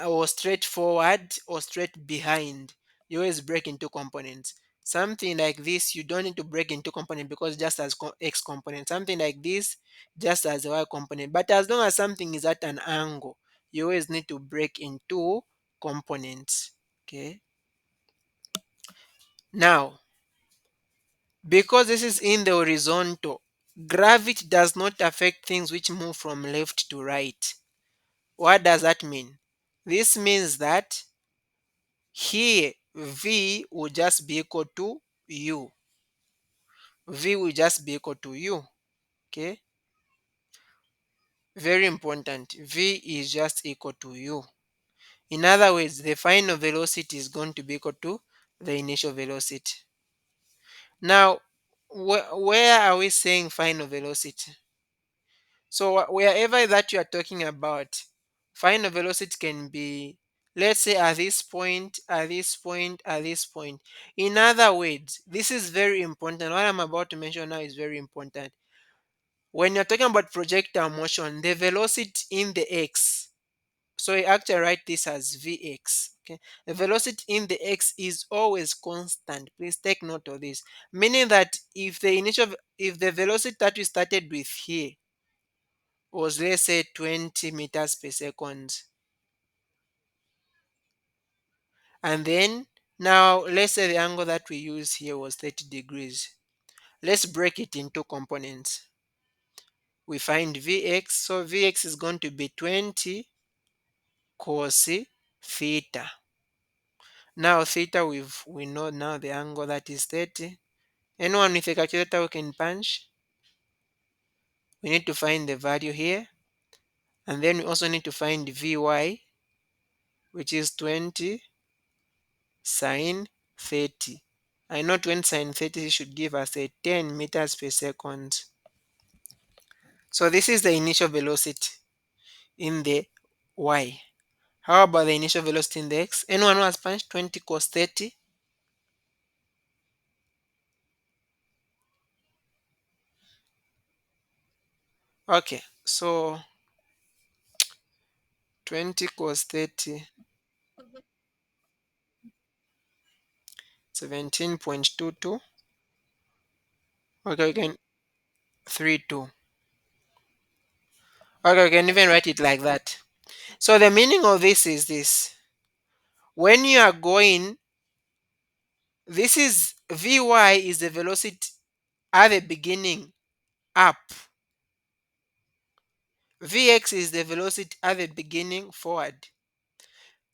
or straight forward or straight behind, you always break into components. Something like this, you don't need to break into component because just as x component. Something like this, just as a y component. But as long as something is at an angle, you always need to break into components. Okay. Now, because this is in the horizontal, gravity does not affect things which move from left to right. What does that mean? This means that here V will just be equal to U. V will just be equal to U. Okay. Very important. V is just equal to U. In other words, the final velocity is going to be equal to the initial velocity. Now, where are we saying final velocity? So wherever that you are talking about, final velocity can be, let's say, at this point, at this point, at this point. In other words, this is very important. What I'm about to mention now is very important. When you're talking about projectile motion, the velocity in the x, so I actually write this as Vx. Okay, the velocity in the x is always constant. Please take note of this. Meaning that if the velocity that we started with here was, let's say, 20 meters per second, and then now let's say the angle that we use here was 30 degrees. Let's break it into components. We find Vx, so Vx is going to be 20 cos theta. Now theta, we know now the angle that is 30. Anyone with a calculator who can punch? We need to find the value here. And then we also need to find Vy, which is 20 sine 30. I know 20 sine 30 should give us a 10 meters per second. So this is the initial velocity in the y. How about the initial velocity in the x? Anyone who has punched 20 cos 30? Okay, so 20 cos 30, 17.22. Okay, we can 32. Okay, we can even write it like that. So the meaning of this is this. When you are going, this is Vy is the velocity at the beginning up. Vx is the velocity at the beginning forward.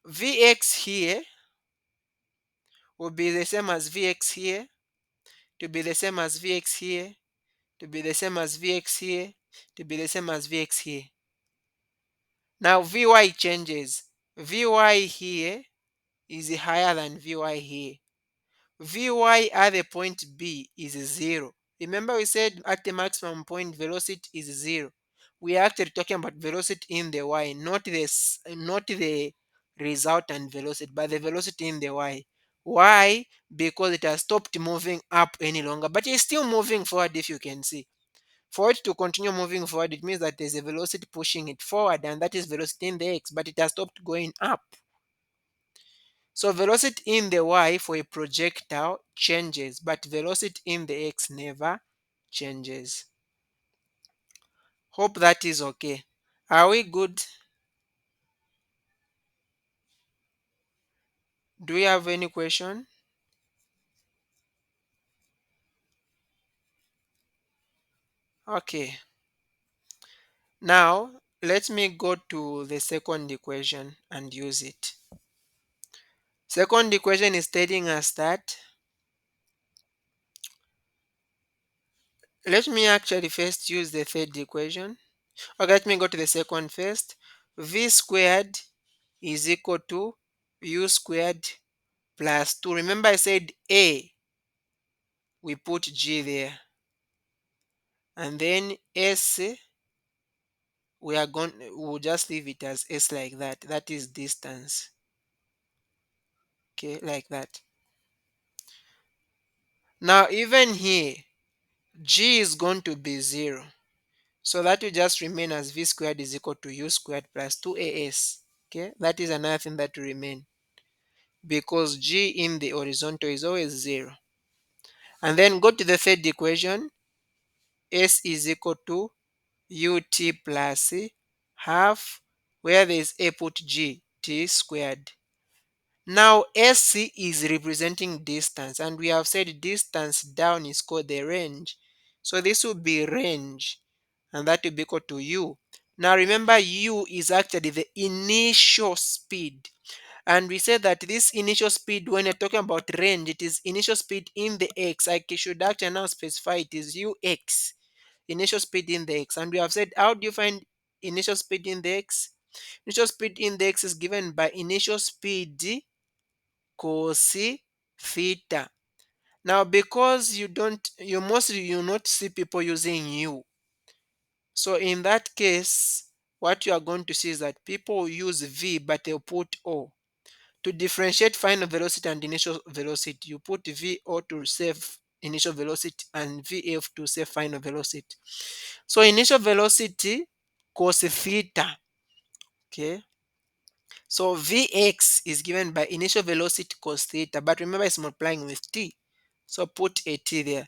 Vx here will be the same as Vx here, to be the same as Vx here, to be the same as Vx here, to be the same as Vx here. Now Vy changes. Vy here is higher than Vy here. Vy at the point B is 0. Remember we said at the maximum point velocity is 0. We are actually talking about velocity in the y, not the resultant velocity, but the velocity in the y. Why? Because it has stopped moving up any longer, but it's still moving forward. If you can see, for it to continue moving forward, it means that there's a velocity pushing it forward, and that is velocity in the x, but it has stopped going up. So velocity in the y for a projectile changes, but velocity in the x never changes. Hope that is okay. Are we good? Do we have any question? Okay. Now, let me go to the second equation and use it. Second equation is telling us that, let me actually first use the third equation. Okay, let me go to the second first. V squared is equal to u squared plus 2. Remember I said A, we put G there. And then S, we'll just leave it as S like that. That is distance. Okay, like that. Now even here, G is going to be 0. So that will just remain as V squared is equal to U squared plus 2AS. Okay, that is another thing that will remain, because G in the horizontal is always 0. And then go to the third equation. S is equal to ut plus half, where there is a, put g, t squared. Now SC is representing distance, and we have said distance down is called the range. So this will be range, and that will be equal to u. Now remember, u is actually the initial speed. And we said that this initial speed, when you're talking about range, it is initial speed in the x. I should actually now specify it is ux, initial speed in the x. And we have said, how do you find initial speed in the x? Initial speed in the x is given by initial speed cos theta. Now, because you not see people using u, so in that case, what you are going to see is that people use v, but they'll put o. To differentiate final velocity and initial velocity, you put VO to save initial velocity and VF to save final velocity. So initial velocity cos theta, okay? So Vx is given by initial velocity cos theta, but remember it's multiplying with t. So put a t there.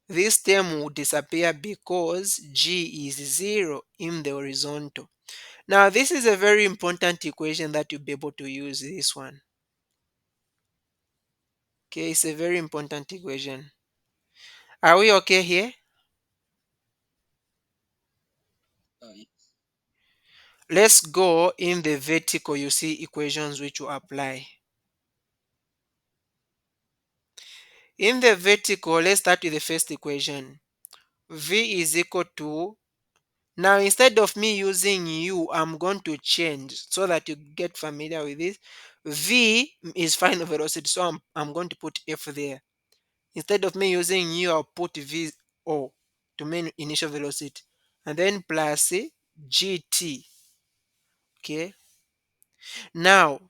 This term will disappear because g is 0 in the horizontal. Now this is a very important equation that you'll be able to use this one. Okay, it's a very important equation. Are we okay here? Let's go in the vertical. You see equations which will apply. In the vertical, let's start with the first equation. V is equal to, now instead of me using U, I'm going to change so that you get familiar with this. V is final velocity, so I'm going to put F there. Instead of me using U, I'll put VO to mean initial velocity. And then plus GT. Okay. Now,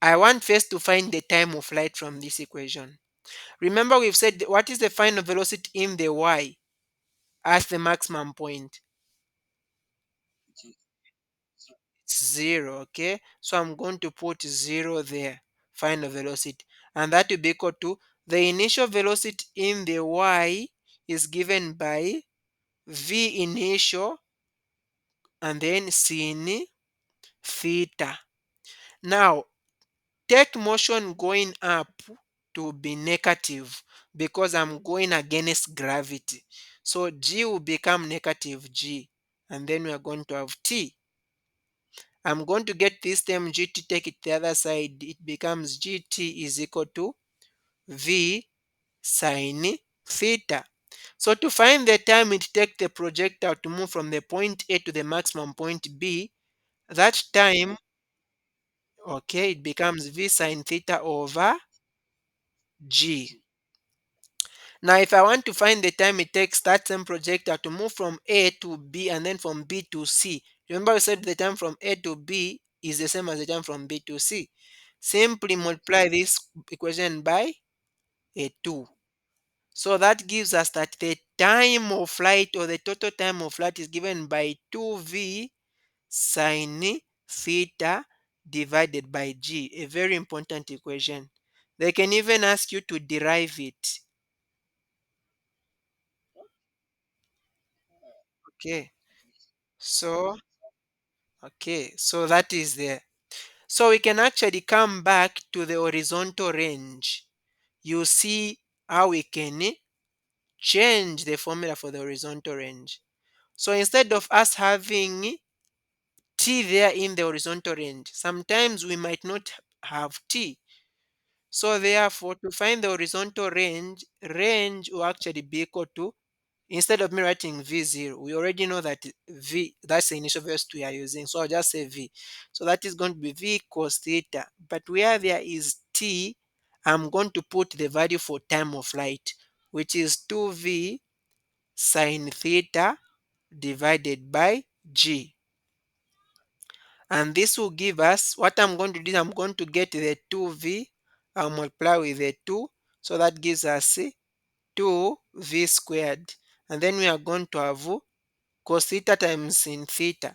I want first to find the time of flight from this equation. Remember we've said what is the final velocity in the y at the maximum point? It's 0, okay? So I'm going to put 0 there, final velocity. And that will be equal to the initial velocity in the y is given by v initial and then sin theta. Now, take motion going up to be negative because I'm going against gravity. So g will become negative g, and then we are going to have t. I'm going to get this term gt, take it the other side. It becomes gt is equal to v sine theta. So to find the time it takes the projectile to move from the point A to the maximum point B, that time, okay, it becomes v sine theta over g. Now, if I want to find the time it takes that same projector to move from A to B and then from B to C, remember we said the time from A to B is the same as the time from B to C. Simply multiply this equation by a 2. So that gives us that the time of flight or the total time of flight is given by 2v sine theta divided by g, a very important equation. They can even ask you to derive it. Okay. So, okay, so that is there. So we can actually come back to the horizontal range. You see how we can change the formula for the horizontal range. So instead of us having t there in the horizontal range, sometimes we might not have t. So therefore, to find the horizontal range will actually be equal to, instead of me writing v0, we already know that v, that's the initial velocity we are using. So I'll just say v. So that is going to be v cos theta. But where there is t, I'm going to put the value for time of flight, which is 2v sine theta divided by g. And this will give us, what I'm going to do is I'm going to get the 2v, I'll multiply with the 2. So that gives us 2v squared. And then we are going to have cos theta times sin theta.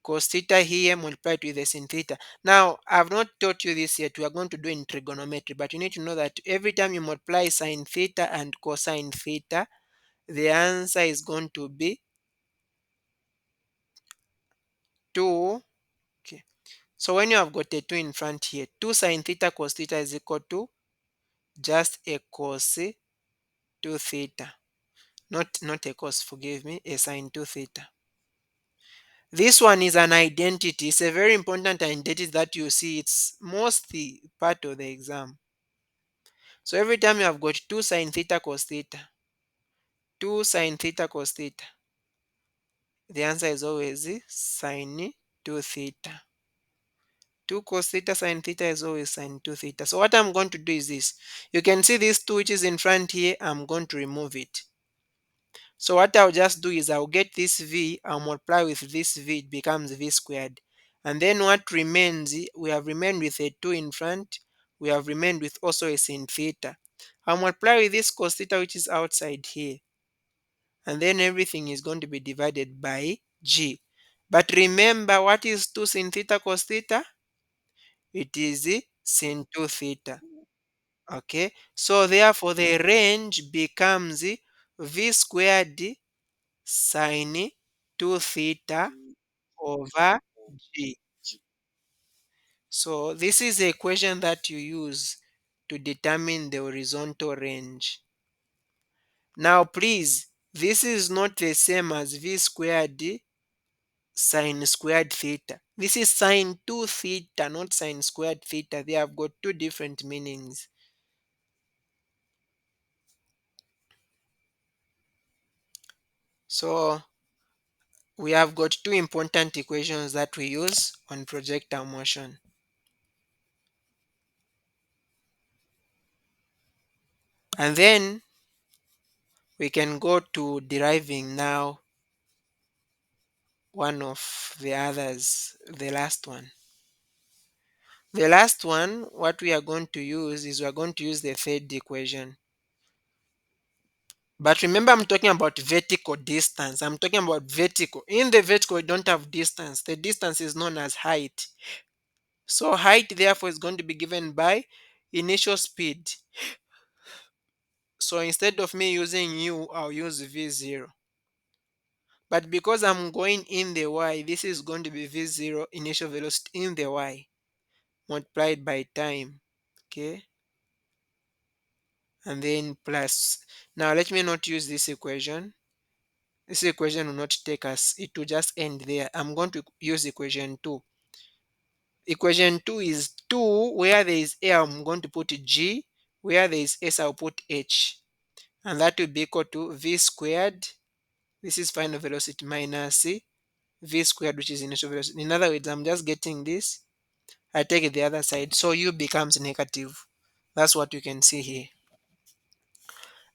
Cos theta here multiplied with the sin theta. Now, I've not taught you this yet. We are going to do in trigonometry, but you need to know that every time you multiply sin theta and cosine theta, the answer is going to be 2. Okay. So when you have got a 2 in front here, 2 sin theta cos theta is equal to just a cos 2 theta. Not a cos, forgive me, a sin 2 theta. This one is an identity. It's a very important identity that you see. It's mostly part of the exam. So every time you have got 2 sin theta cos theta, 2 sin theta cos theta, the answer is always sin 2 theta. 2 cos theta sin theta is always sin 2 theta. So what I'm going to do is this. You can see this 2 which is in front here. I'm going to remove it. So what I'll just do is I'll get this v, I'll multiply with this v, it becomes v squared. And then what remains, we have remained with a 2 in front, we have remained with also a sin theta. I'll multiply with this cos theta which is outside here. And then everything is going to be divided by g. But remember, what is 2 sin theta cos theta? It is sin 2 theta. Okay, so therefore the range becomes v squared sine 2 theta over g. So this is the equation that you use to determine the horizontal range. Now please, this is not the same as v squared sine squared theta. This is sine 2 theta, not sine squared theta. They have got two different meanings. So we have got two important equations that we use on projectile motion. And then we can go to deriving now one of the others, the last one. The last one, what we are going to use is we are going to use the third equation. But remember, I'm talking about vertical distance. I'm talking about vertical. In the vertical, we don't have distance. The distance is known as height. So height, therefore, is going to be given by initial speed. So instead of me using u, I'll use v0. But because I'm going in the y, this is going to be v0 initial velocity in the y multiplied by time. Okay. And then plus. Now let me not use this equation. This equation will not take us. It will just end there. I'm going to use equation 2. Equation 2 is 2. Where there is a, I'm going to put g. Where there is s, I'll put h. And that will be equal to v squared. This is final velocity minus v squared, which is initial velocity. In other words, I'm just getting this. I take it the other side. So u becomes negative. That's what you can see here.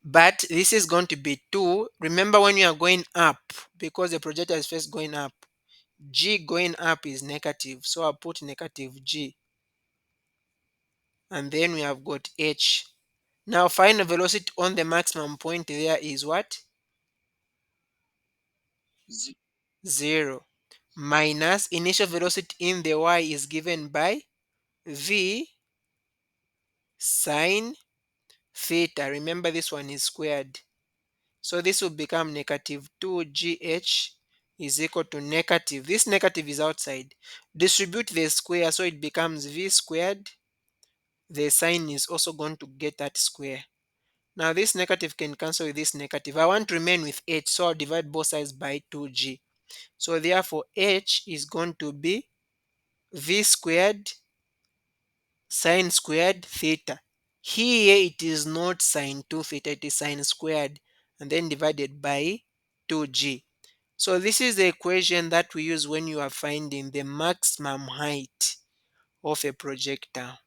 But this is going to be 2. Remember, when you are going up, because the projector is first going up, g going up is negative. So I'll put negative g. And then we have got h. Now final velocity on the maximum point there is what? 0. Minus initial velocity in the y is given by v sine theta. Remember, this one is squared. So this will become negative 2gh is equal to negative. This negative is outside. Distribute the square, so it becomes v squared. The sign is also going to get that square. Now this negative can cancel with this negative. I want to remain with h, so I'll divide both sides by 2g. So therefore h is going to be v squared sine squared theta. Here it is not sine 2 theta, it is sine squared, and then divided by 2g. So this is the equation that we use when you are finding the maximum height of a projectile.